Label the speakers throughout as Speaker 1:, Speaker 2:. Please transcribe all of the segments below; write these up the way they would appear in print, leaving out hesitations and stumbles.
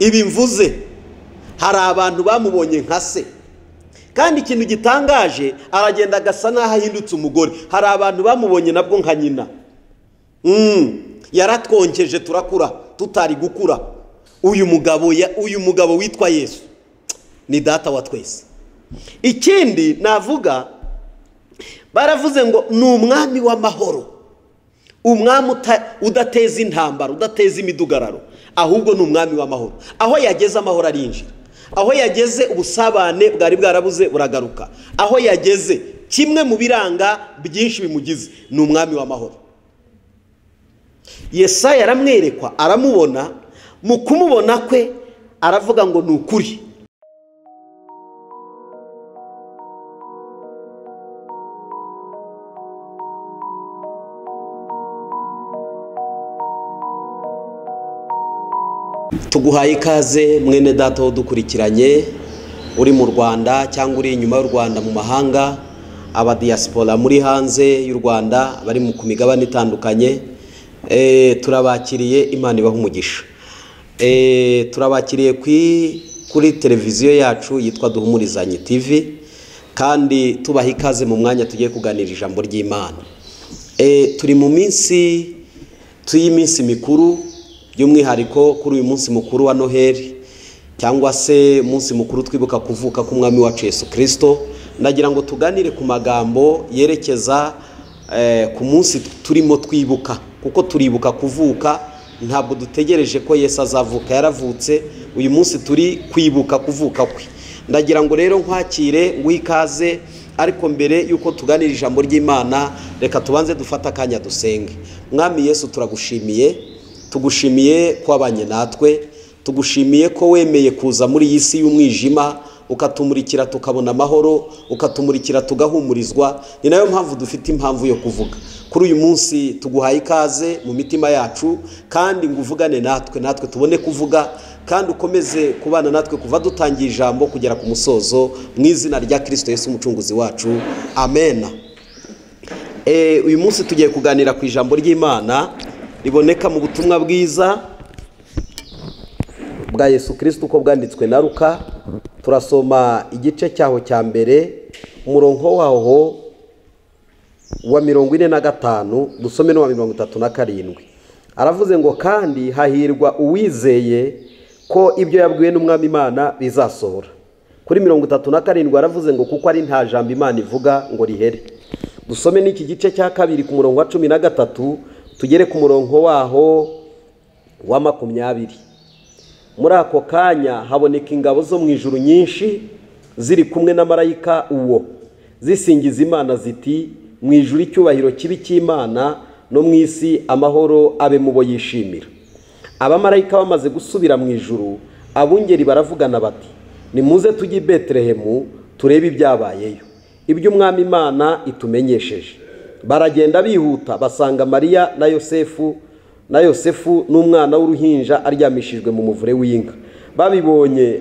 Speaker 1: ibi mvuze hari abantu bamubonye nka se, kandi ikintu gitangaje aragenda agasa naho ahindutse umugore. Hari abantu bamubonye nabwo nka nyina. Yaratwonkeje turakura tutari gukura. Uyu mugabo witwa Yesu ni data wa twese. Ikindi navuga, baravuze ngo ni umwami w'amahoro, umwami udateza intambara, udateza imidugararo, ahubwo ni umwami w'amahoro. Aho yageze amahoro arinjira, aho yageze ubusabane bwari bwarabuze buragaruka, aho yageze kimwe mu biranga byinshi bimugize ni umwami w'amahoro. Yesaya aramwerekwa, aramubona, mu kumubona kwe aravuga ngo ni ukuri. Tuguhaye ikaze mwene data udukurikiranye, uri mu Rwanda cyangwa uri inyuma y'u Rwanda mu mahanga, aba diaspora muri hanze y'u Rwanda bari mu kumigabane itandukanye. Turabakiriye, Imana ibaha umugisha. Turabakiriye kuri televiziyo yacu yitwa Duhumurizanye TV, kandi tubaha ikaze mu mwanya tugiye kuganira ijambo ry'Imana. Turi mu minsi y'iminsi mikuru, by'umwihariko kuri uyu munsi mukuru wa Noel, cyangwa se munsi mukuru twibuka kuvuka k'umwami wacu Yesu Kristo. Ndagira ngo tuganire ku magambo yerekeza ku munsi turimo twibuka, kuko turibuka kuvuka, ntabwo dutegereje ko Yesu azavuka, yaravutse. Uyu munsi turi kwibuka kuvuka kwe. Ndagira ngo rero nkwakire, nguhikaze, ariko mbere yuko tuganira ijambo ry'Imana, reka tubanze dufata akanya dusenge. Mwami Yesu, tugushimiye ko wabanye natwe, tugushimiye ko wemeye kuza muri iyi si y'umwijima, ukatumurikira tukabona amahoro, ukatumurikira tugahumurizwa. Ni nayo mpamvu dufite impamvu yo kuvuga. Kuri uyu munsi tuguhaye ikaze mu mitima yacu, kandi nguvugane natwe tubone kuvuga, kandi ukomeze kubana natwe kuva dutangiye ijambo kugera ku musozo, mu izina rya Kristo Yesu umucunguzi wacu, amen. Uyu munsi tugiye kuganira ku ijambo ry'Imana riboneka mu butumwa bwiza bwa Yesu Kristo uko bwanditswe na Luka. Turasoma igice cyaho cya mbere, umurongo waho wa 45, dusome no wa 37. Aravuze ngo, kandi hahirwa uwizeye ko ibyo yabwiwe n'umwami Imana bizasohora. Kuri 37 aravuze ngo, kuko ari nta jambo Imana ivuga ngo rihere. Dusome n'iki gice cya kabiri ku murongo wa 13, tugere ku murongo waho wa 20. Muri ako kanya haboneka ingabo zo mu ijuru nyinshi ziri kumwe na marayika uwo, zisingiza Imana ziti, mu ijuru icyubahiro kibi cy'Imana, no mu isi amahoro abe mu bo yishimira. Abamarayika bamaze gusubira mu ijuru, abungeri baravugana bati, nimuze tujye i Betelehemu turebe ibyabayeyo, ibyo umwami Imana itumenyesheje. Baragenda bihuta, basanga Mariya na Yosefu n'umwana w'uruhinja aryamishijwe mu muvure w'inka. Babibonye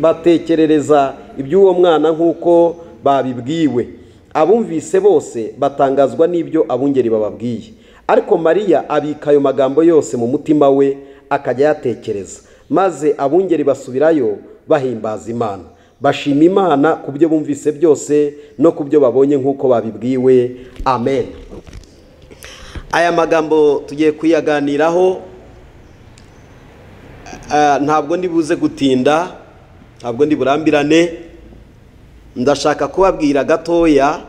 Speaker 1: batekerereza iby'uwo mwana nk'uko babibwiwe. Abumvise bose batangazwa n'ibyo abungeri bababwiye. Ariko Mariya abika ayo magambo yose mu mutima we, akajya yatekereza. Maze abungeri basubirayo bahimbaza Imana, bashima Imana ku byo bumvise byose no ku byo babonye nk'uko babibwiwe. Amen. Aya magambo tugiye kuyaganiraho, ntabwo ndibuze gutinda, ntabwo ndiburambirane. Ndashaka kubabwira gatoya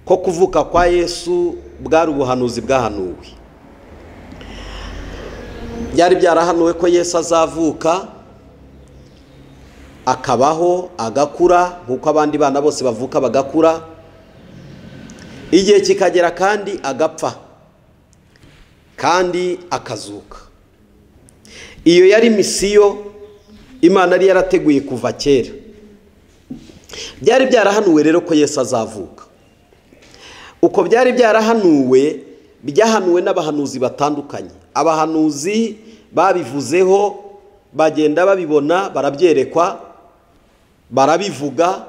Speaker 1: ko kuvuka kwa Yesu bwari ubuhanuzi bwahanuwe. Byari byarahanuwe ko Yesu azavuka, akabaho, agakura nk'uko abandi bana bose bavuka bagakura, igihe kikagera kandi agapfa, kandi akazuka. Iyo yari misiyo Imana yari yarateguye kuva kera. Byari byarahanuwe rero ko Yesu azavuka. Uko byari byarahanuwe, byahanuwe n'abahanuzi batandukanye. Abahanuzi babivuzeho, bagenda babibona, barabyerekwa, barabivuga.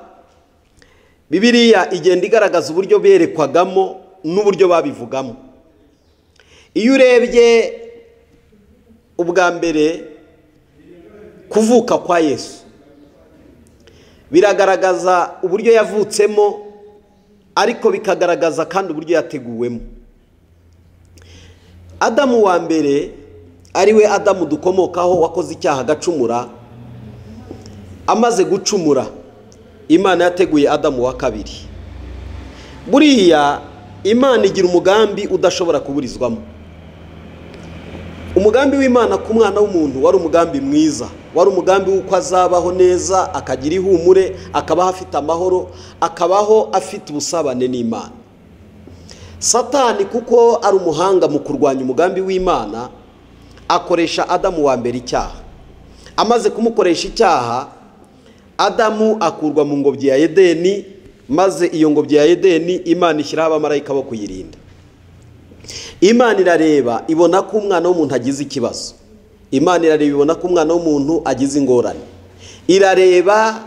Speaker 1: Bibiliya igenda igaragaza uburyo berekwagamo n'uburyo babivugamo. Iyo urebye ubwa mbere kuvuka kwa Yesu biragaragaza uburyo yavutsemo, ariko bikagaragaza kandi uburyo yateguwemo. Adamu wa mbere ariwe Adamu dukomokaho wakoze icyaha agacumura. Amaze gucumura, Imana yateguye Adamu wa kabiri. Buriya Imana igira umugambi udashobora kuburizwamo. Umugambi w'Imana ku mwana w'umuntu wari umugambi mwiza, wari umugambi w'uko azabaho neza, akagira ihumure, akabaho afite amahoro, akabaho afite ubusabane n'Imana. Satani kuko ari umuhanga mu kurwanya umugambi w'Imana, akoresha Adamu wa mbere icyaha. Amaze kumukoresha icyaha, Adamu akurwa mu ngobyi ya Edeni, maze iyo ngobyi ya Edeni Imana ishyiraho abamarayika bo kuyirinda. Imana irareba ibona ko umwana w'umuntu agize ikibazo. Imana irareba ibona ko umwana w'umuntu agize ingorane. Irareba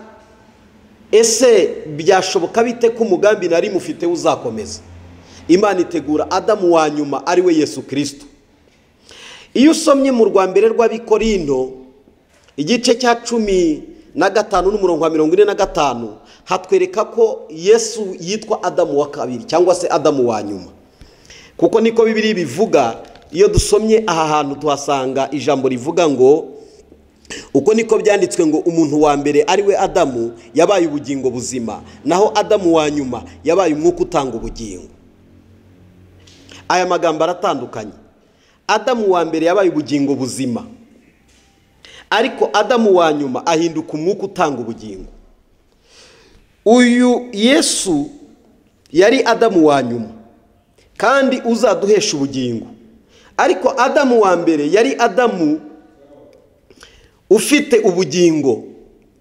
Speaker 1: ese byashoboka bite ko umugambi nari mufite uzakomeza. Imana itegura Adamu wa nyuma ari we Yesu Kristo. Iyo usomye mu rwambere rw'Abikorinto igice cya 15 n'umurongo wa 45 hatwereka ko Yesu yitwa Adamu wa kabiri cyangwa se Adamu wa nyuma. Kuko niko Bibiliya bivuga. Iyo dusomye aha hantu tuhasanga ijambo rivuga ngo uko niko byanditswe ngo umuntu wa mbere ari we Adamu yabaye ubugingo buzima, naho Adamu wa nyuma yabaye umwuka utanga ubugingo. Aya magambo aratandukanye. Adamu wa mbere yabaye ubugingo buzima, ariko Adamu wa nyuma ahinduka umwuka utanga ubugingo. Uyu Yesu yari Adamu wa nyuma kandi uzaduhesha ubugingo, ariko Adamu wa mbere yari Adamu ufite ubugingo,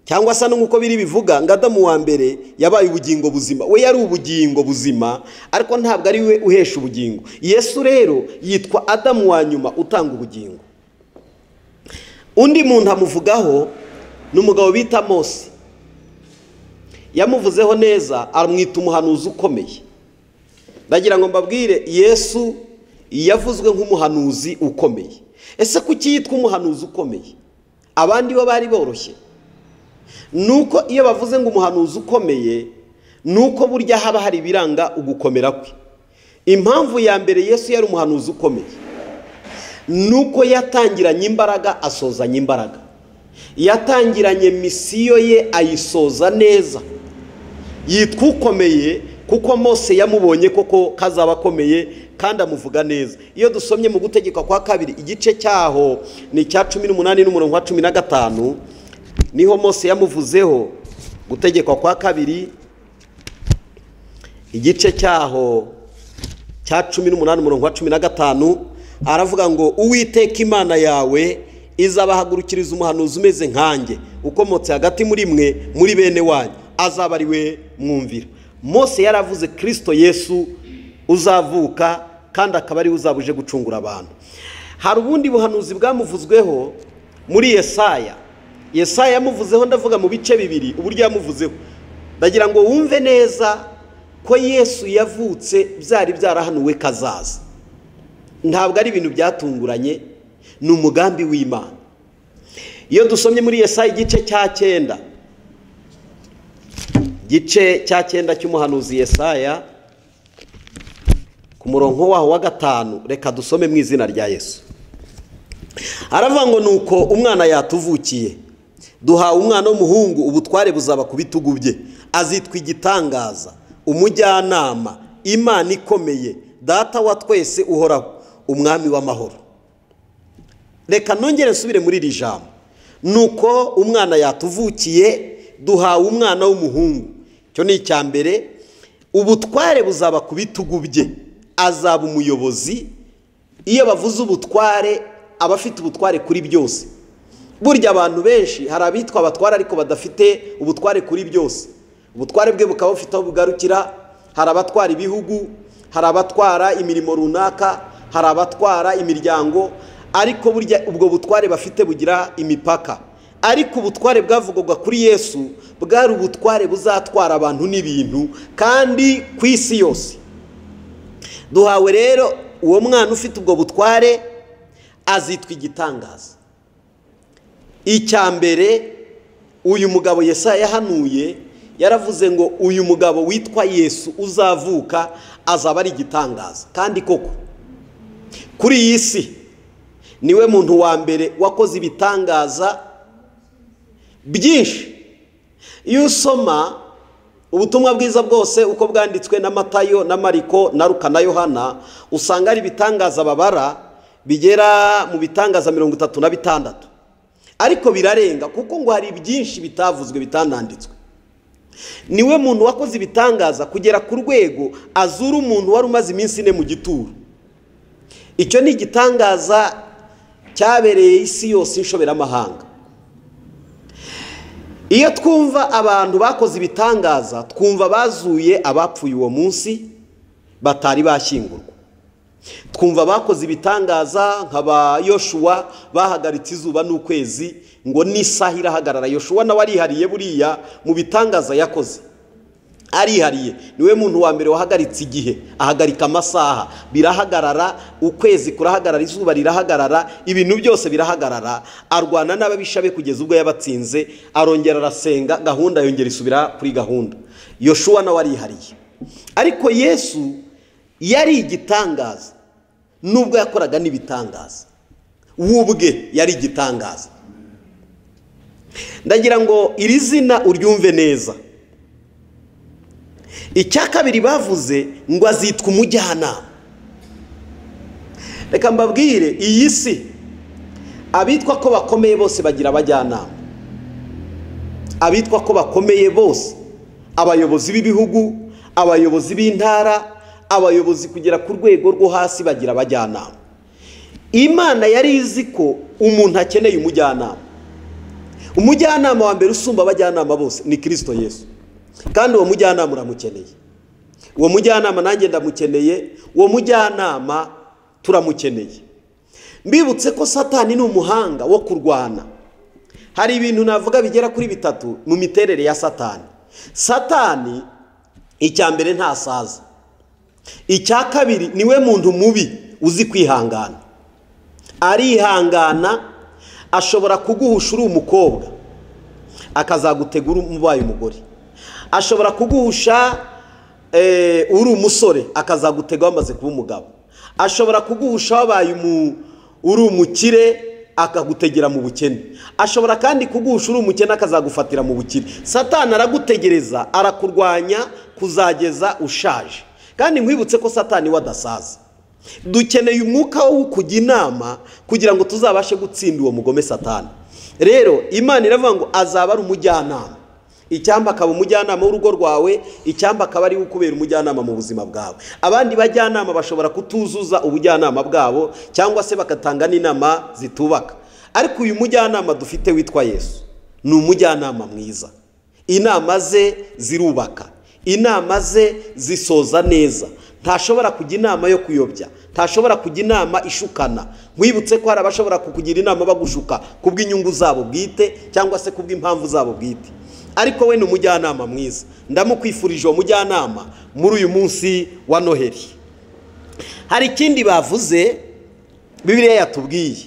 Speaker 1: cyangwa se nuko biri bivuga ngo Adamu wa mbere yabaye ubugingo buzima. We yari ubugingo buzima, ariko ntabwo ari we uhesha ubugingo. Yesu rero yitwa Adamu wa nyuma utanga ubugingo. Undi muntu amuvugaho n'umugabo bita Mose. Yamuvuzeho neza, aramwita umuhanuzi ukomeye. Ndagira ngo mbabwire, Yesu yavuzwe nk'umuhanuzi ukomeye. Ese kuki yitwa umuhanuzi ukomeye? Abandi bo bari boroshye. Nuko iyo bavuze ngo umuhanuzi ukomeye, nuko burya haba hari biranga ugukomera kwe. Impamvu ya mbere Yesu yari umuhanuzi ukomeye, nuko yatangiranye imbaraga asozanya imbaraga. Yatangiranye misiyo ye ayisoza neza. Yitwa ukomeye kuko Mose yamubonye koko kazaba akomeye kandi amuvuga neza. Iyo dusomye mu gutegeka kwa kabiri igice cyaho ni cya 18 n'umurongo wa 15, niho Mose yamuvuzeho. Gutegeka kwa kabiri igice cyaho cya 18 umurongo wa 15 aravuga ngo Uwiteka Imana yawe izabahagurukiriza umuhanuzi umeze nkanjye, ukomotse hagati muri mwe muri bene wanyu, azaba ari we mwumvira. Mose yaravuze Kristo Yesu uzavuka kandi akaba ari uzabuje gucungura abantu. Hari ubundi buhanuzi bwamuvuzweho muri Yesaya. Yesaya yamuvuzeho, ndavuga mu bice bibiri uburyo yamuvuzeho. Ndagira ngo wumve neza ko Yesu yavutse byari byarahanuwe kazaza. Ntabwo ari ibintu byatunguranye, ni umugambi w'Imana. Iyo dusomye muri Yesaya igice cya 9, gice cya 9 cy'umuhanuzi Yesaya ku murongo waho wa 5, reka dusome mu izina rya Yesu. Aravuga ngo nuko umwana yatuvukiye, duhawe umwana w'umuhungu, ubutware buzaba ku bitugu bye, azitwa igitangaza, umujyanama, Imana ikomeye, data wa twese uhoraho, umwami w'amahoro. Reka nongere nsubire muri iri jambo. Nuko umwana yatuvukiye, duhawe umwana w'umuhungu. Cyo ni icya mbere. Ubutware buzaba ku bitugu bye, azaba umuyobozi. Iyo bavuze ubutware, abafite ubutware kuri byose. Burya abantu benshi hari abitwa abatwara ariko badafite ubutware kuri byose. Ubutware bwe bukaba bufite aho bugarukira. Hari abatwara ibihugu, hari abatwara imirimo runaka, hari abatwara imiryango, ariko burya ubwo butware bafite bugira imipaka. Ariko ubutware bwavugwaga kuri Yesu bwari ubutware buzatwara abantu n'ibintu kandi ku isi yose. Duhawe rero uwo mwana ufite ubwo butware, azitwa igitangaza. icya mbere uyu mugabo Yesaya yahanuye yaravuze ngo uyu mugabo witwa Yesu uzavuka azaba ari igitangaza. Kandi koko kuri iyi si niwe muntu wa mbere wakoze ibitangaza byinshi. Iyo usoma ubutumwa bwiza bwose uko bwanditswe na Matayo na Mariko na Luka na Yohana, usanga ari ibitangaza babara bigera mu bitangaza 36, ariko birarenga kuko ngo hari byinshi bitavuzwe bitananditswe. Niwe muntu wakoze ibitangaza kugera ku rwego azura umuntu wari umaze iminsi 4 mu gituro. Icyo ni igitangaza cyabereye isi yose inshoberamahanga. Iyo twumva abantu bakoze ibitangaza, twumva bazuye abapfuye uwo munsi batari bashyingurwa. Twumva bakoze ibitangaza nk'aba Yoshua bahagaritse izuba n'ukwezi ngo n'isaha irahagarara. Yoshua nawe arihariye buriya mu bitangaza yakoze, arihariye. Niwe muntu wa mbere wahagaritse igihe, ahagarika amasaha, birahagarara, ukwezi kurahagarara, izuba rirahagarara, ibintu byose birahagarara. Arwana n'ababishabe kugeza ubwo yabatsinze, arongera arasenga, gahunda yongera isubira kuri gahunda. Yoshua nawe arihariye. Ariko Yesu yari igitangaza, nubwo yakoraga n'ibitangaza, wubwe yari igitangaza. Ndagira ngo iri zina uryumve neza. Icya kabiri bavuze ngo azitwa umujyanama. Reka mbabwire, iyi si abitwa ko bakomeye bose bagira abajyanama. Abitwa ko bakomeye bose, abayobozi b'ibihugu, abayobozi b'intara, abayobozi kugera ku rwego rwo hasi bagira abajyanama. Imana yari izi ko umuntu akeneye umujyanama. Umujyanama wa mbere usumba abajyanama bose ni Kristo Yesu. Kandi uwo mujyanama uramukeneye. Uwo mujyanama nanjye ndamukeneye, uwo mujyanama turamukeneye. Mbibutse ko Satani ni umuhanga wo kurwana. Hari ibintu navuga bigera kuri 3 mu miterere ya Satani. Satani icya mbere ntasaza. Icya kabiri niwe muntu mubi uzi kwihangana. Arihangana, ashobora kuguhusha uri umukobwa akazagutegura umubaye umugore. Ashobora kuguhusha uri umusore akazagutega wamaze kuba umugabo. Ashobora kuguhusha wabaye uri umukire akagutegera mu bukene. Ashobora kandi kuguhusha uri umukene akazagufatira mu bukire. Satani aragutegereza, arakurwanya kuzageza ushaje. Kandi nkwibutse ko Satani wadasaza. Dukeneye umwuka wo kujya inama kugira ngo tuzabashe gutsinda uwo mugome Satani. Rero Imana iravuga ngo azaba ari umujyanama. Icyamba akaba umujyanama w'urugo rwawe, icyamba akaba ari ukubera umujyanama mu buzima bwawe. Abandi bajyanama bashobora kutuzuza ubujyanama bwabo cyangwa se bakatanga n'inama zitubaka. Ariko uyu mujyanama dufite witwa Yesu ni umujyanama mwiza. Inama ze zirubaka, inama ze zisoza neza. Ntashobora kujya inama yo kuyobya, ntashobora kujya inama ishukana. Mwibutse ko hari abashobora kukugira inama bagushuka kubw'inyungu zabo bwite cyangwa se kubw'impamvu zabo bwite. Ariko we ni umujyanama mwiza. Ndamukwifurije uwo mujyanama muri uyu munsi wa Noheli. Hari ikindi bavuze Bibiliya yatubwiye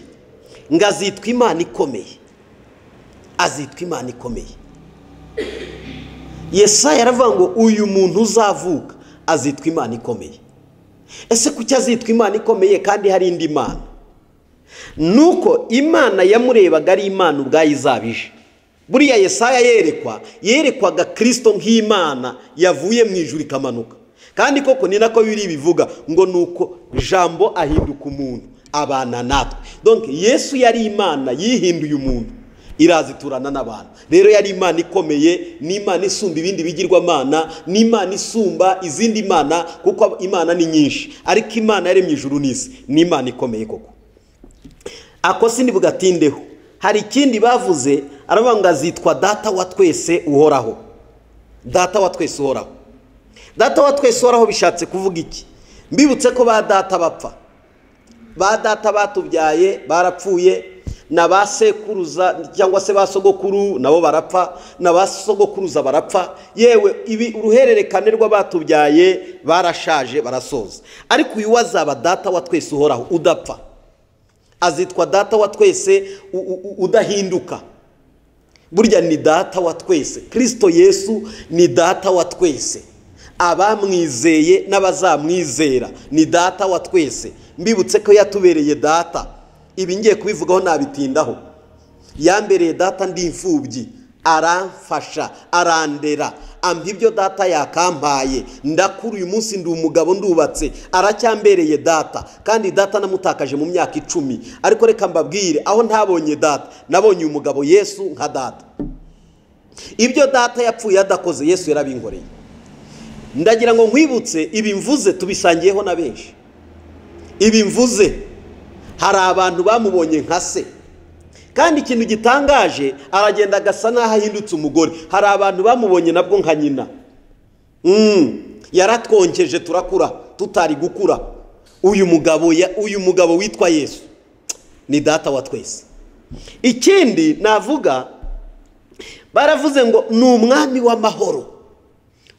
Speaker 1: ngo azitwa Imana ikomeye. Azitwa Imana ikomeye. Yesaya yaravuga ngo uyu muntu uzavuka azitwa Imana ikomeye. Ese kuki azitwa Imana ikomeye kandi hari indi Mana? Nuko Imana yamurebaga ari Imana ubwayo izabije. Buriya Yesaya yerekwaga Kristo nk'Imana yavuye mu ijuru ikamanuka. Kandi koko ni nako biri bivuga ngo nuko jambo ahinduka umuntu abana natwe. Donc Yesu yari Imana yihinduye umuntu, iraziturana n'abantu. Rero yari Imana ikomeye, ni Imana isumba ibindi bigirwamana, ni Imana isumba izindi mana kuko Imana ni nyinshi. Ariko Imana yaremye ijuru n'isi ni Imana ikomeye koko. Ako sindi bugatindeho. Hari ikindi bavuze aravuga ngo azitwa data wa twese uhoraho. Data wa twese uhoraho. Data wa twese uhoraho bishatse kuvuga iki? Mbibutse ko ba data bapfa. Ba data batubyaye barapfuye, na ba sekuruza cyangwa se ba sogokuru nabo barapfa, na ba sogokuruza barapfa. Yewe ibi uruhererekane rw'abatubyaye barashaje barasoza. Ariko uyu wazaba data wa twese uhoraho udapfa. azitwa data wa twese udahinduka. Burya ni data wa twese. Kristo Yesu ni data wa twese, abamwizeye n'abazamwizera ni data wa twese. Mbibutse ko yatubereye data, ibi ngiye kubivugaho nabitindaho. Yambereye data ndi imfubyi, aramfasha, arandera, ampa ibyo data yakampaye, ndakuru uyu munsi ndi umugabo ndubatse, aracyambereye data. Kandi data namutakaje mu myaka 10, ariko reka mbabwire, aho ntabonye data nabonye umugabo Yesu nka data. Ibyo data yapfuye adakoze Yesu yarabinkoreye. Ndagira ngo nkwibutse, ibi mvuze tubisangiyeho na benshi. Ibi mvuze hari abantu bamubonye nka se, kandi ikintu gitangaje aragenda agasa naho ahindutse umugore. Hari abantu bamubonye nabwo nka nyina. Yaratwonkeje turakura tutari gukura. Uyu mugabo witwa Yesu ni data wa twese. Ikindi navuga, baravuze ngo ni umwami w'amahoro,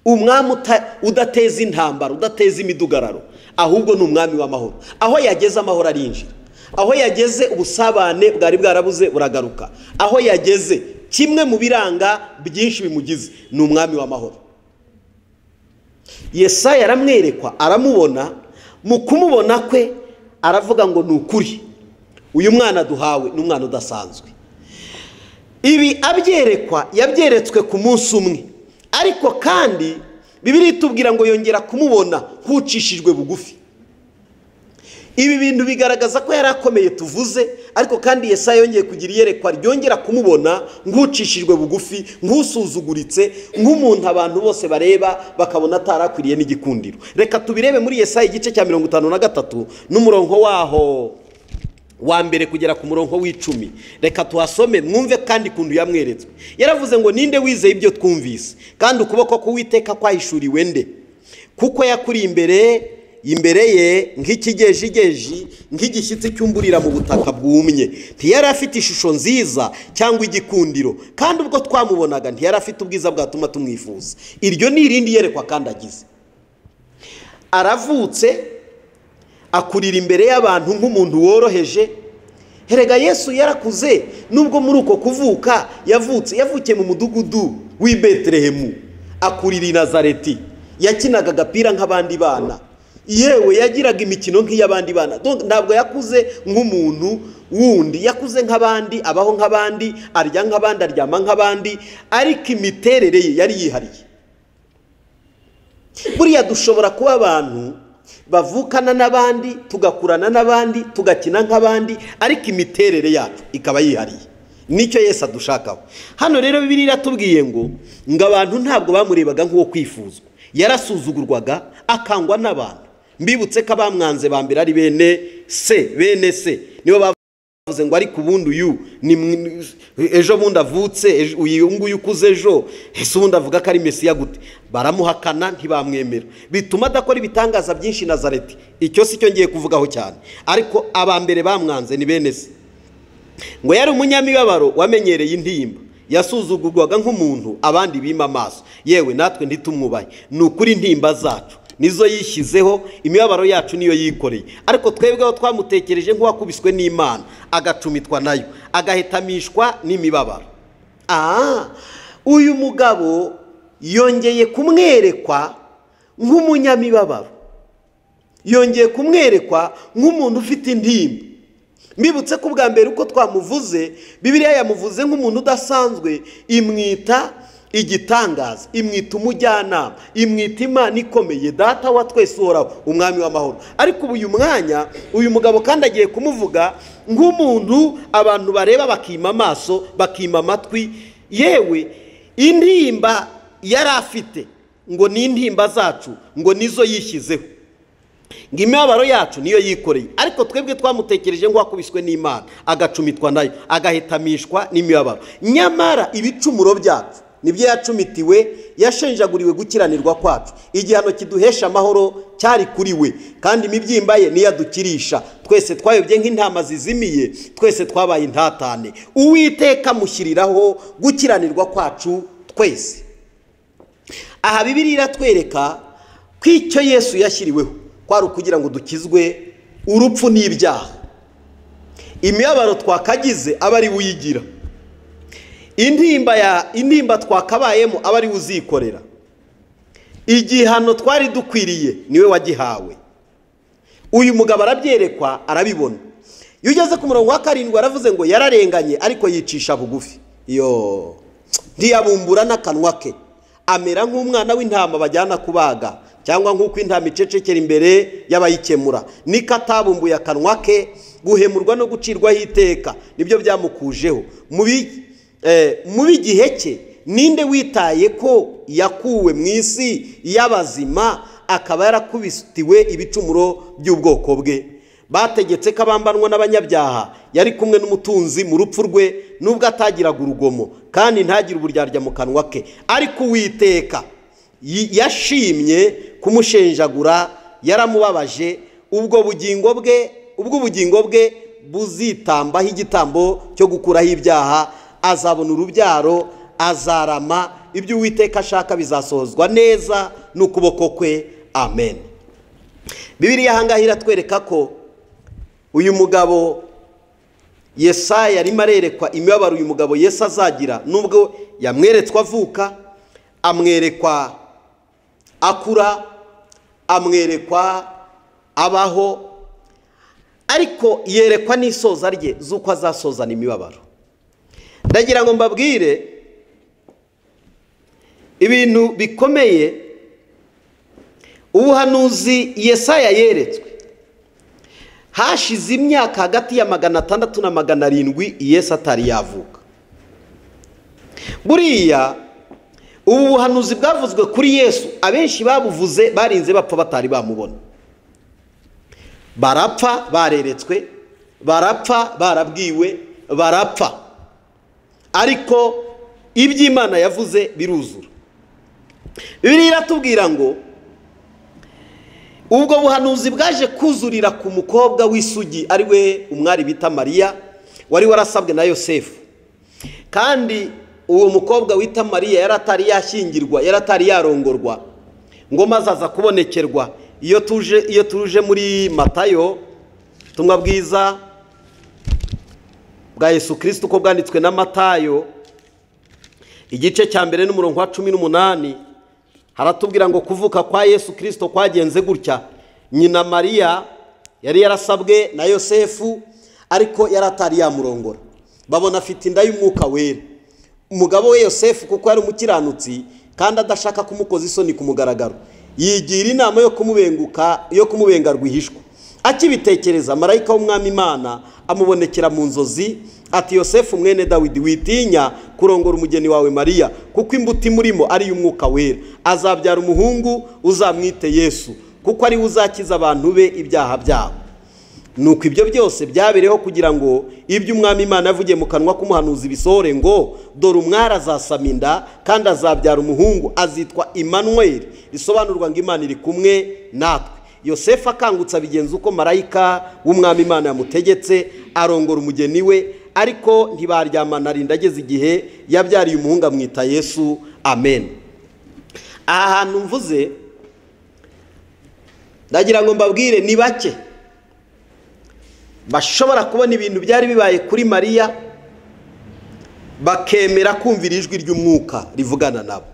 Speaker 1: umwami udateza intambara, udateza imidugararo, ahubwo ni umwami w'amahoro. Aho yageze amahoro arinjira, aho yageze ubusabane bwari bwarabuze buragaruka, aho yageze kimwe mu biranga byinshi bimugize ni umwami w'amahoro. Yesaya aramwerekwa, aramubona, mu kumubona kwe aravuga ngo ni ukuri uyu mwana duhawe ni umwana udasanzwe. Ibi abyerekwa yabyeretswe ku munsi umwe, ariko kandi Bibiliya itubwira ngo yongera kumubona nk'ucishijwe bugufi. Ibi bintu bigaragaza ko yari akomeye tuvuze, ariko kandi Yesaya yongeye kugira iyerekwa ryongera kumubona nk'ucishijwe bugufi, nk'usuzuguritse, nk'umuntu abantu bose bareba bakabona atarakwiriye n'igikundiro. Reka tubirebe muri Yesaya igice cya 53 n'umurongo waho wa mbere kugera ku murongo w'10. Reka tuhasome mwumve kandi kundu yamweretswe. Yaravuze ngo ninde wizeye ibyo twumvise, kandi ukuboko k'Uwiteka kwahishuriwe nde? Kuko yakuri imbere ye nk'ikigejigeji, nk'igishyitsi cyumburira mu butaka bwumye. Ntiyari afite ishusho nziza cyangwa igikundiro, kandi ubwo twamubonaga ntiyari afite ubwiza bwatuma tumwifuza. Iryo ni irindi yerekwa kandi agize. Aravutse akurira imbere y'abantu nk'umuntu woroheje. Herega Yesu yarakuze, nubwo muri uko kuvuka yavukiye mu mudugudu w'i Betelehemu, akurira i Nazareti, yakinaga agapira nk'abandi bana, yewe yagiraga imikino nk'iy'abandi bana. Ntabwo yakuze nk'umuntu wundi, yakuze nk'abandi, abaho nk'abandi, arya nk'abandi, aryama nk'abandi, ariko imiterere ye yari yihariye. Buriya dushobora kuba abantu bavukana n'abandi, tugakurana n'abandi, tugakina nk'abandi, ariko imiterere yacu ikaba yihariye. Nicyo Yesu adushakaho. Hano rero Bibiliya iratubwiye ngo abantu ntabwo bamurebaga nk'uwo kwifuzwa, yarasuzugurwaga, akangwa n'abantu. Mbibutse ko abamwanze bambere ari bene se nibo bavuze ngo ariko ubundi uyu ejo bundi avutse, uyu nguyu ukuze ejo, ese ubundi avuga ko ari Mesiya gute? Baramuhakana, ntibamwemera, bituma adakora ibitangaza byinshi Nazareti. Icyo si cyo ngiye kuvugaho cyane, ariko abambere bamwanze ni bene se. Ngo yari umunyamibabaro wamenyereye intimba, yasuzugurwaga nk'umuntu abandi bima amaso, yewe natwe ntitumwubahe. Ni ukuri intimba zacu nizo yishyizeho, imibabaro yacu niyo yikoreye, ariko twebweho twamutekereje nk'uwakubiswe n'Imana, agacumitwa nayo, agahetamishwa n'imibabaro. Uyu mugabo yongeye kumwerekwa nk'umunyamibabaro, yongeye kumwerekwa nk'umuntu ufite intimba. Mbibutse ko bwa mbere uko twamuvuze, Bibiliya yamuvuze nk'umuntu udasanzwe, imwita igitangaza, imwita umujyanama, imwita Imana ikomeye, data wa twese uhoraho, umwami w'amahoro. Ariko uyu mwanya uyu mugabo kandi agiye kumuvuga nk'umuntu abantu bareba bakima amaso, bakima amatwi, yewe intimba yari afite ngo ni intimba zacu, ngo nizo yishyizeho, ngo imibabaro yacu niyo yikoreye, ariko twebwe twamutekereje ngo wakubiswe n'Imana, agacumitwa nayo, agahetamishwa n'imibabaro. Nyamara ibicumuro byacu nibyo yacumitiwe, yashenjaguriwe gukiranirwa kwacu. Igihano kiduhesha amahoro cyari kuri we, kandi imibyimba ye niyo adukirisha. Twese twayobye nk'intama zizimiye, twese twabaye intatane. Uwiteka mushyiriraho gukiranirwa kwacu twese. Aha Bibiliya iratwereka ko icyo Yesu yashyiriweho kwari ukugira ngo dukizwe urupfu n'ibyaha. imibabaro twakagize aba ari uyigira, intimba twakabayemo aba ari uzikorera, igihano twari dukwiriye niwe wagihawe. Uyu mugabo arabyerekwa arabibona. Iyo ugeze ku murongo wa 7 aravuze ngo yararenganye ariko yicisha bugufi, iyo ntiyabumbura n'akanwa ke, amera nk'umwana w'intama bajyana kubaga, cyangwa nk'uko intama icecekera imbere y'abayikemura, niko atabumbuye akanwa ke, guhemurwa no gucirwaho iteka nibyo byamukujeho. Mubi gihe cye ninde witaye ko yakuwe mu isi y'abazima akaba yarakubitiwe ibicumuro by'ubwoko bwe? Bategetse ko abambanwa n'abanyabyaha, yari kumwe n'umutunzi mu rupfu rwe nubwo atagiraga urugomo kandi ntagire uburyarya mu kanwa ke, ariko Uwiteka yashimye kumushenjagura, yaramubabaje, ubwo ubugingo bwe buzitambaho igitambo cyo gukuraho ibyaha, azabona urubyaro, azarama, ibyo Uwiteka ashaka bizasohozwa neza n'ukuboko kwe. Amen. Bibiliya ahangaha iratwereka ko uyu mugabo Yesaya arimo arerekwa imibabaro uyu mugabo Yesu azagira, nubwo yamweretswe avuka, amwerekwa akura, amwerekwa abaho, ariko yerekwa n'isoza rye z'uko azasozana imibabaro. Ndagira ngo mbabwire ibintu bikomeye ubuhanuzi Yesaya yeretswe hashize imyaka hagati ya 600 na 700 Yesu atari yavuka. Buriya ubu buhanuzi bwavuzwe kuri Yesu abenshi babuvuze barinze bapfa batari bamubona, barapfa bareretswe, barapfa barabwiwe, barapfa, ariko iby'Imana yavuze biruzura. Bibiliya iratubwira ngo ubwo buhanuzi bwaje kuzurira ku mukobwa w'isugi ari we umwari bita Mariya, wari warasabwe na Yosefu, kandi uwo mukobwa wita Mariya yaratari yashyingirwa, yaratari yarongorwa ngo maze aza kubonekerwa. Iyo tuje muri Matayo, tumwa bwiza bwa Yesu Kristo uko bwanditswe na Matayo igice cya 1 n'umurongo wa 18, haratubwira ngo kuvuka kwa Yesu Kristo kwagenze gutya: nyina Mariya yari yarasabwe na Yosefu, ariko yaratari yamurongora, babona afite inda y'umwuka wera. Umugabo we Yosefu kuko yari umukiranutsi kandi adashaka kumukoza isoni ku mugaragaro, yigira inama yo kumubenga rwihishwa. Akibitekereza, marayika w'umwami Imana amubonekera mu nzozi ati, Yosefu mwene Dawidi, witinya kurongora umugeni wawe Mariya, kuko imbuto imurimo ari y'umwuka wera, azabyara umuhungu uzamwite Yesu, kuko ari uzakiza abantu be ibyaha byabo. Nuko ibyo byose byabereho kugira ngo ibyo umwami Imana yavugiye mu kanwa k'umuhanuzi bisohore ngo, dore umwari azasama inda kandi azabyara umuhungu, azitwa Immanuel, risobanurwa ngo Imana iri kumwe natwe. Yosefu akangutse abigenza uko marayika w'umwami Imana yamutegetse, arongora umugeni we, ariko ntibaryamana arinda ageze igihe yabyariye umuhungu amwita Yesu. Amen. Aha hantu mvuze ndagira ngo mbabwire ni bake bashobora kubona ibintu byari bibaye kuri Mariya bakemera kumvira ijwi ry'umwuka rivugana nabo.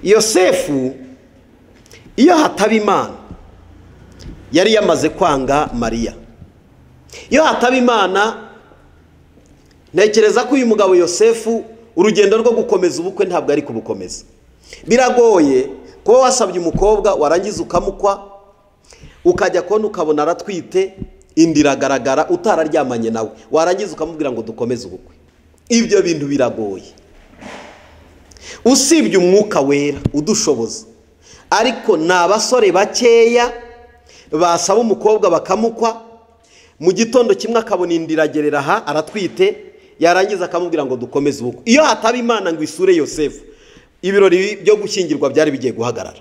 Speaker 1: Yosefu iyo hataba Imana yari yamaze kwanga Mariya. Iyo hataba Imana, ntekereza ko uyu mugabo Yosefu urugendo rwo gukomeza ubukwe ntabwo ari kubukomeza. Biragoye kuba wasabye umukobwa warangiza ukamukwa, ukajya kubona ukabona aratwite, indiragaragara, utararyamanye nawe, warangiza ukamubwira ngo dukomeze ubukwe. Ibyo bintu biragoye. Usibye umwuka wera udushoboza, ariko n'abasore bakeya basaba umukobwa bakamukwa, mu gitondo kimwe akabona indiragerera aha aratwite, yarangiza akamubwira ngo dukomeze ubukwe. Iyo hataba Imana ngo isure Yosefu, ibirori byo gushyingirwa byari bigiye guhagarara,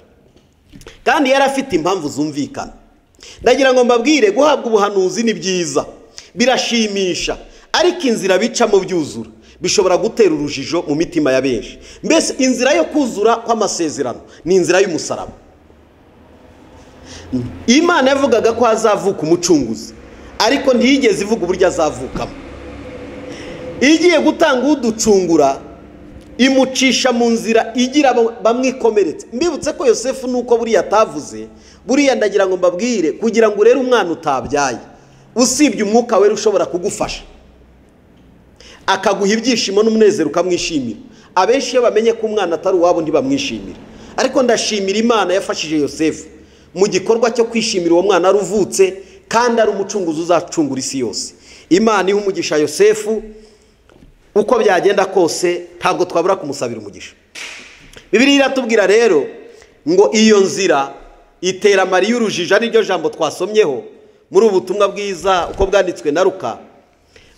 Speaker 1: kandi yari afite impamvu zumvikana. Ndagira ngo mbabwire, guhabwa ubuhanuzi ni byiza, birashimisha, ariko inzira bicamo byuzura bishobora gutera urujijo mu mitima ya benshi. Mbese inzira yo kuzura kw'amasezerano ni inzira y'umusaraba. Imana yavugaga ko hazavuka umucunguzi, ariko ntiyigeze ivuga uburyo azavukamo. Igiye gutanga uducungura imucisha mu nzira igira bamwikomeretse. Mbibutse ko Yosefu nuko buriya atavuze, buriya ndagira ngo mbabwire kugira ngo urere umwana utabyaye, usibye umwuka wera ushobora kugufasha akaguha ibyishimo n'umunezero ukamwishimira. Abenshi iyo bamenye ko umwana atari uwabo ntibamwishimira, ariko ndashimira Imana yafashije Yosefu mu gikorwa cyo kwishimira uwo mwana aruvutse kandi ari umucunguzi uzacungura isi yose. Imana iha umugisha Yosefu, uko byagenda kose ntabwo twabura kumusabira umugisha. Bibiliya iratubwira rero ngo iyo nzira itera Mariya urujijo, ari ryo jambo twasomyeho muri ubu butumwa bwiza uko bwanditswe na Luka.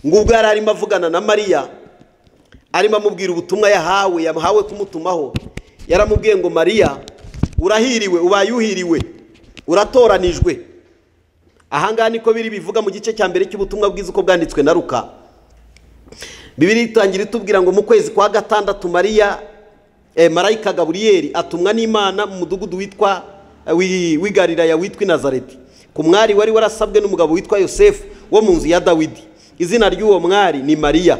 Speaker 1: Ngo ubwo yari arimo avugana na Mariya, arimo amubwira ubutumwa yahawe kumutumaho, yaramubwiye ngo Mariya urahiriwe, ubaye uhiriwe, uratoranijwe. Ahangaha niko biri bivuga mu gice cya mbere cy'ubutumwa bwiza uko bwanditswe na Luka. Bibiliya itangira itubwira ngo mu kwezi kwa gatandatu marayika Gaburiyeli atumwa n'Imana mu mudugudu witwa w'i Galilaya witwa Nazareti, ku mwari wari warasabwe n'umugabo witwa Yosefu wo mu nzu ya Dawidi. Izina ry'uwo mwari ni Mariya.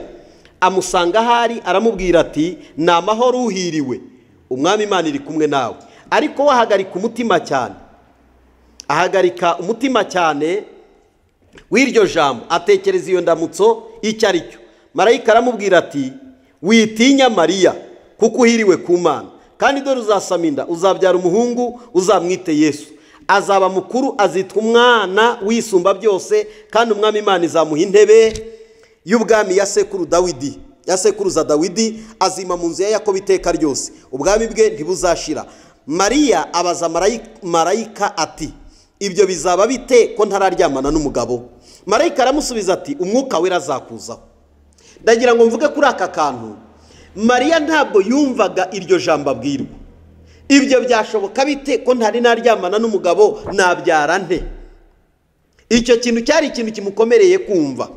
Speaker 1: Amusanga ahari aramubwira ati ni amahoro, uhiriwe, umwami Imana iri kumwe nawe. Ariko wahagarika umutima cyane w'iryo jambo, atekereza iyo ndamutso icyo ari cyo. Marayika aramubwira ati witinya Mariya, kuko uhiriwe ku Mana, kandi dore uzasama inda, uzabyara umuhungu, uzamwite Yesu. Azaba mukuru, azitwa umwana wisumba byose, kandi umwami Imana izamuha intebe y'ubwami ya sekuruza Dawidi, azima mu nzu ya Yakobo iteka ryose, ubwami bwe ntibuzashira. Mariya abaza marayika ati ibyo bizaba bite ko ntararyamana n'umugabo? Marayika aramusubiza ati umwuka wera azakuzaho. Ndagira ngo mvuge kuri aka kantu, Mariya ntabwo yumvaga iryo jambo abwirwa. Ibyo byashoboka bite ko ntari naryamana n'umugabo, nabyara nte? Icyo kintu cyari ikintu kimukomereye kumva.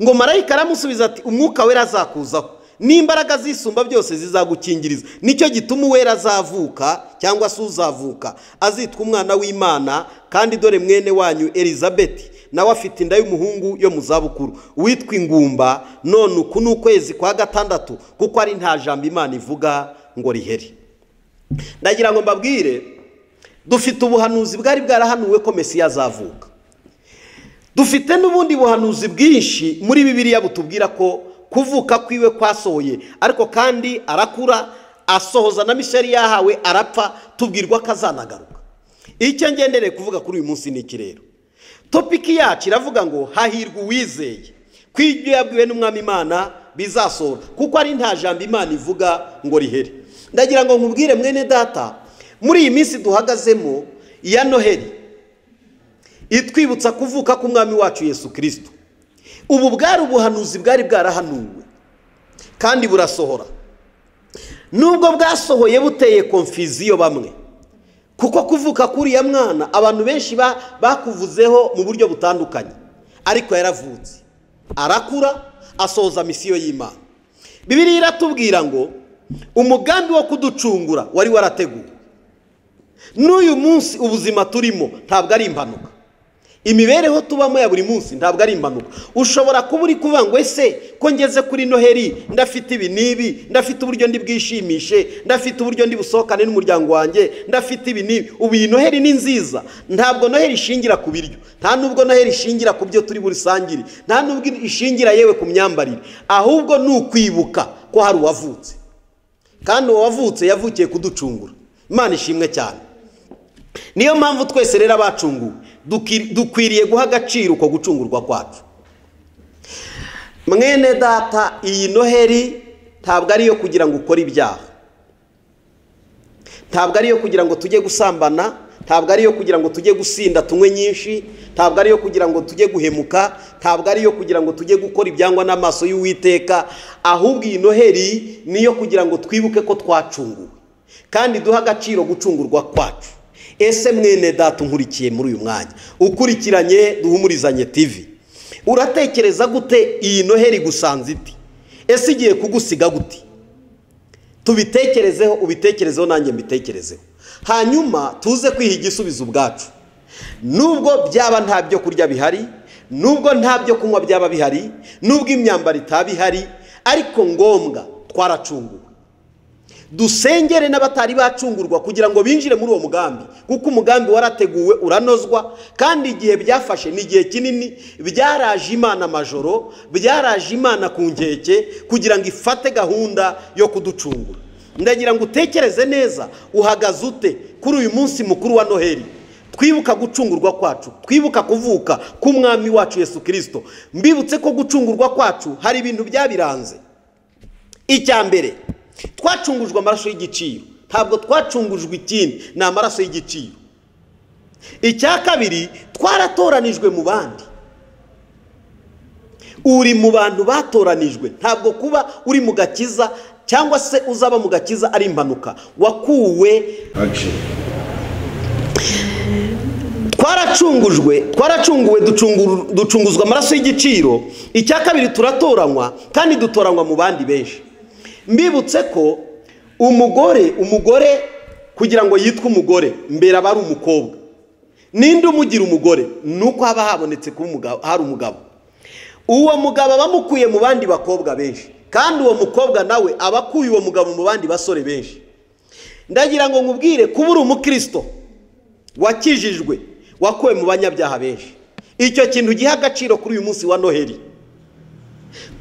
Speaker 1: Ngo marayika aramusubiza ati umwuka wera azakuzaho, n'imbaraga zisumba byose zizagukingiriza. Nicyo gituma uwera azavuka, cyangwa se uzavuka, azitwa umwana w'Imana, kandi dore mwene wanyu Elizabeti nawe afite inda y'umuhungu yo mu zabukuru, witwa ingumba, none uku ni ukwezi kwa gatandatu, kuko ari nta jambo Imana ivuga ngo rihere. Ndagira ngo mbabwire, dufite ubuhanuzi bwari bwarahanuwe ko Mesiya azavuka. Dufite n'ubundi buhanuzi bwinshi muri Bibiliya butubwira ko kuvuka kwiwe kwasohoye, ariko kandi arakura, asohoza na misheri yahawe, arapfa, tubwirwa ko azanagaruka. Icyo ngendereye kuvuga kuri uyu munsi ni iki rero? Topiki yacu iravuga ngo hahirwa uwizeye ko ibyo yabwiwe n'umwami Imana bizasohora, kuko ari nta jambo Imana ivuga ngo rihere. Ndagira ngo nkubwire mwene data, muri iyi minsi duhagazemo ya Noheli, itwibutsa kuvuka k'umwami wacu Yesu Kristo, ubu bwari ubuhanuzi bwari bwarahanuwe kandi burasohora. Nubwo bwasohoye buteye konfiziyo bamwe, kuko kuvuka kuri ya mwana abantu benshi bakuvuzeho mu buryo butandukanye, ariko yaravutse, arakura, asohoza misiyo y'Imana. Bibiliya iratubwira ngo umugambi wo kuducungura wari warateguwe. N'uyu munsi ubuzima turimo ntabwo ari impanuka, imibereho tubamo ya buri munsi ntabwo ari impanuka. Ushobora kuba uri kuvuga ngo ese ko ngeze kuri Noheli ndafite ibi n'ibi, ndafite uburyo ndi bwishimishe, ndafite uburyo ndi busohokane n'umuryango wanjye, ndafite ibi n'ibi. Ubu iyi Noheli ni nziza. Ntabwo Noheli ishingira ku biryo, nta nubwo Noheli ishingira ku byo turi burisangire, nta nubwo ishingira yewe ku myambarire, ahubwo ni ukwibuka ko hari uwavutse, kandi uwavutse yavukiye kuducungura. Imana ishimwe cyane. Niyo mpamvu twese rero abacunguwe dukwiriye guha agaciro uko gucungurwa kwacu. Mwene data, iyi Noheli ntabwo ari iyo kugira ngo ukore ibyaha, ntabwo ari iyo kugira ngo tujye gusambana, ntabwo ari iyo kugira ngo tujye gusinda tunywe nyinshi, ntabwo ari iyo kugira ngo tujye guhemuka, ntabwo ari iyo kugira ngo tujye gukora ibyangwa n'amaso y'Uwiteka. Ahubwo iyi Noheli niyo kugira ngo twibuke ko twacunguwe kandi duha agaciro gucungurwa kwacu. Ese mwene data unkurikiye muri uyu mwanya, ukurikiranye Duhumurizanye TV, uratekereza gute iyi Noheli gusanze iti? Ese igiye kugusiga gute? Tubitekerezeho, ubitekerezeho, nanjye mbitekerezeho, hanyuma tuze kwiha igisubizo ubwacu. Nubwo byaba nta byo kurya bihari, nubwo nta byo kunywa byaba bihari, nubwo imyambaro itaba ihari, ariko ngombwa twaracunguwe. Dusengere n'abatari bacungurwa kugira ngo binjire muri uwo mugambi, kuko umugambi warateguwe uranozwa, kandi igihe byafashe ni igihe kinini. Byaraje Imana amajoro, byaraje Imana ku nkeke kugira ngo ifate gahunda yo kuducungura. Ndagira ngo utekereze neza, uhagaze ute kuri uyu munsi mukuru wa Noheli, twibuka gucungurwa kwacu, twibuka kuvuka k'umwami wacu Yesu Kristo. Mbibutse ko gucungurwa kwacu hari ibintu byabiranze. Icya mbere, twacungujwe amaraso y'igiciro, ntabwo twacungujwe ikindi, ni amaraso y'igiciro. Icya kabiri, twaratoranijwe mu bandi. Uri mu bantu batoranijwe, ntabwo kuba uri mu gakiza cyangwa se uzaba mu gakiza ari impanuka, wakuwe. Twaracunguwe, ducunguzwa amaraso y'igiciro. Icya kabiri, turatoranywa, kandi dutoranywa mu bandi benshi. Mbibutse ko umugore kugira ngo yitwe umugore mbere aba ari umukobwa. Ninde umugira umugore? Nuko haba habonetse kuba hari umugabo. Uwo mugabo aba amukuye mu bandi bakobwa benshi, kandi uwo mukobwa nawe aba akuye uwo mugabo mu bandi basore benshi. Ndagira ngo nkubwire, kuba uri umukristo wakijijwe, wakuwe mu banyabyaha benshi. Icyo kintu giha agaciro kuri uyu munsi wa Noheli,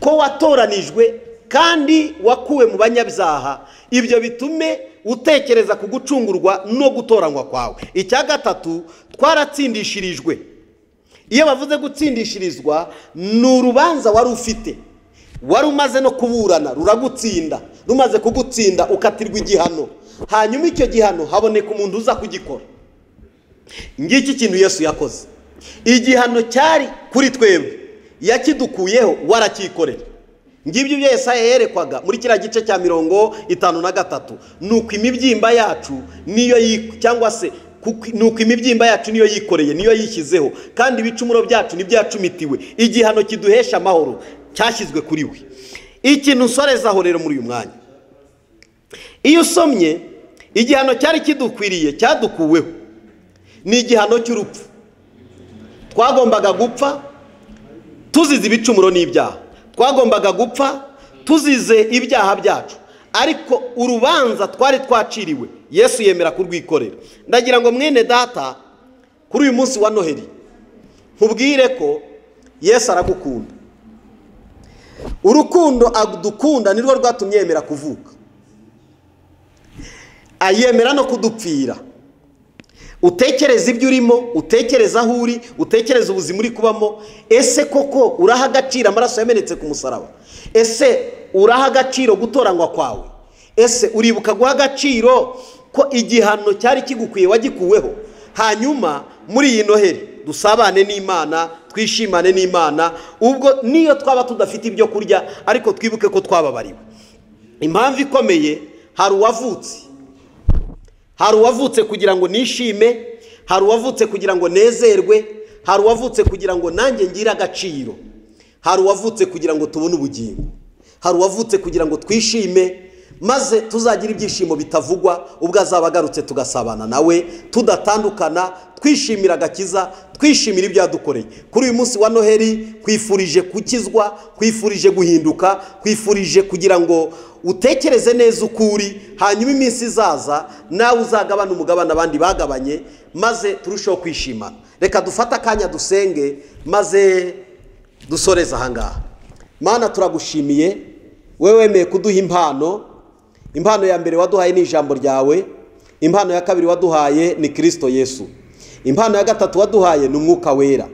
Speaker 1: ko watoranijwe kandi wakuwe mu banyabyaha. Ibyo bitume utekereza ku gucungurwa no gutoranywa kwawe. Icya gatatu, twaratsindishirijwe. Iyo bavuze gutsindishirizwa, ni urubanza wari ufite, wari umaze no kuburana, ruragutsinda. Rumaze kugutsinda ukatirwa igihano, hanyuma icyo gihano haboneka umuntu uza kugikora. Ngiki kintu Yesu yakoze. Igihano cyari kuri twebwe, yakidukuyeho, warakikorera. Ngibyo ibyo Yesaya yerekwaga muri kiriya gice cya 53. Nuko imibyimba yacu niyo cyangwa se nuko imibyimba yacu niyo yikoreye, niyo yishyizeho, kandi ibicumuro byacu nibyacumitiwe. Igihano kiduhesha amahoro cyashyizwe kuri we. Ikintu nsorezaho rero muri uyu mwanya, iyo usomye igihano cyari kidukwiriye cyadukuweho, ni igihano cy'urupfu. Twagombaga gupfa tuzize ibicumuro n'ibyaha, twagombaga gupfa tuzize ibyaha byacu, ariko urubanza twari twaciriwe Yesu yemera kurwikorera. Ndagira ngo mwene data, kuri uyu munsi wa Noheli nkubwire ko Yesu aragukunda. Urukundo adukunda nirwo rwatumye yemera kuvuka, ayemera no kudupfira. Utekereza ibyo urimo, utekereza aho uri, utekereza ubuzima uri kubamo. Ese koko uraha agaciro amaraso yamenetse ku musaraba? Ese uraha agaciro gutoranywa kwawe? Ese uribuka guha agaciro ko igihano cyari kigukwiye wagikuweho? Hanyuma muri iyi Noheli dusabane n'Imana, twishimane n'Imana, ubwo niyo twaba tudafite ibyo kurya, ariko twibuke ko twababariwe. Impamvu ikomeye, hari uwavutse kugira ngo nishime, hari uwavutse kugira ngo nezerwe, hari uwavutse kugira ngo nanjye ngire agaciro, hari uwavutse kugira ngo tubone ubugingo, hari uwavutse kugira ngo twishime, maze tuzagira ibyishimo bitavugwa ubwo azaba agarutse tugasabana nawe tudatandukana, twishimira agakiza, twishimira ibyo yadukoreye. Kuri uyu munsi wa Noheli kwifurije gukizwa, kwifurije guhinduka, kwifurije kugira ngo utekereze neza ukuri, hanyuma iminsi izaza nawe uzagabana umugabane abandi bagabanye, maze turusheho kwishimana. Reka dufate akanya dusenge maze dusoreze ahangaha. Mana, turagushimiye, wewe wemeye kuduha impano. Impano ya mbere waduhaye ni ijambo ryawe, impano ya kabiri waduhaye ni Kristo Yesu, impano ya gatatu waduhaye ni umwuka wera.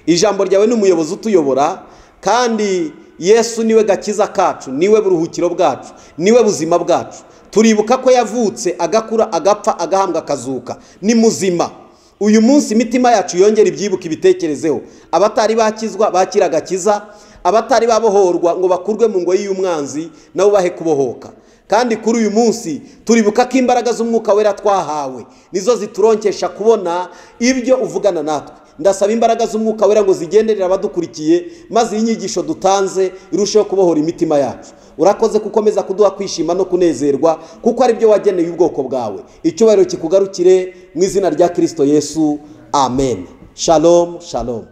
Speaker 1: Ijambo ryawe ni umuyobozi utuyobora, kandi Yesu niwe gakiza kacu, niwe buruhukiro bwacu, niwe buzima bwacu. Turibuka ko yavutse, agakura, agapfa, agahambwa, akazuka, ni muzima. Uyu munsi imitima yacu yongera ibyibuka, ibitekerezeho. Abatari bakizwa bakira agakiza, abatari babohorwa ngo bakurwe mu ngoyi y'umwanzi nabo bahe kubohoka. Kandi kuri uyu munsi turibuka ko imbaraga z'umwuka wera twahawe nizo zituronkesha kubona ibyo uvugana natwe. Ndasaba imbaraga z'umwuka wera ngo zigenderere abadukurikiye, maze inyigisho dutanze irusheho kubohora imitima yacu. Urakoze kukomeza kuduha kwishima no kunezerwa, kuko ari byo wageneye ubwoko bwawe. Icyubahiro kikugarukire mu izina rya Kristo Yesu, amen. Shalom, shalom.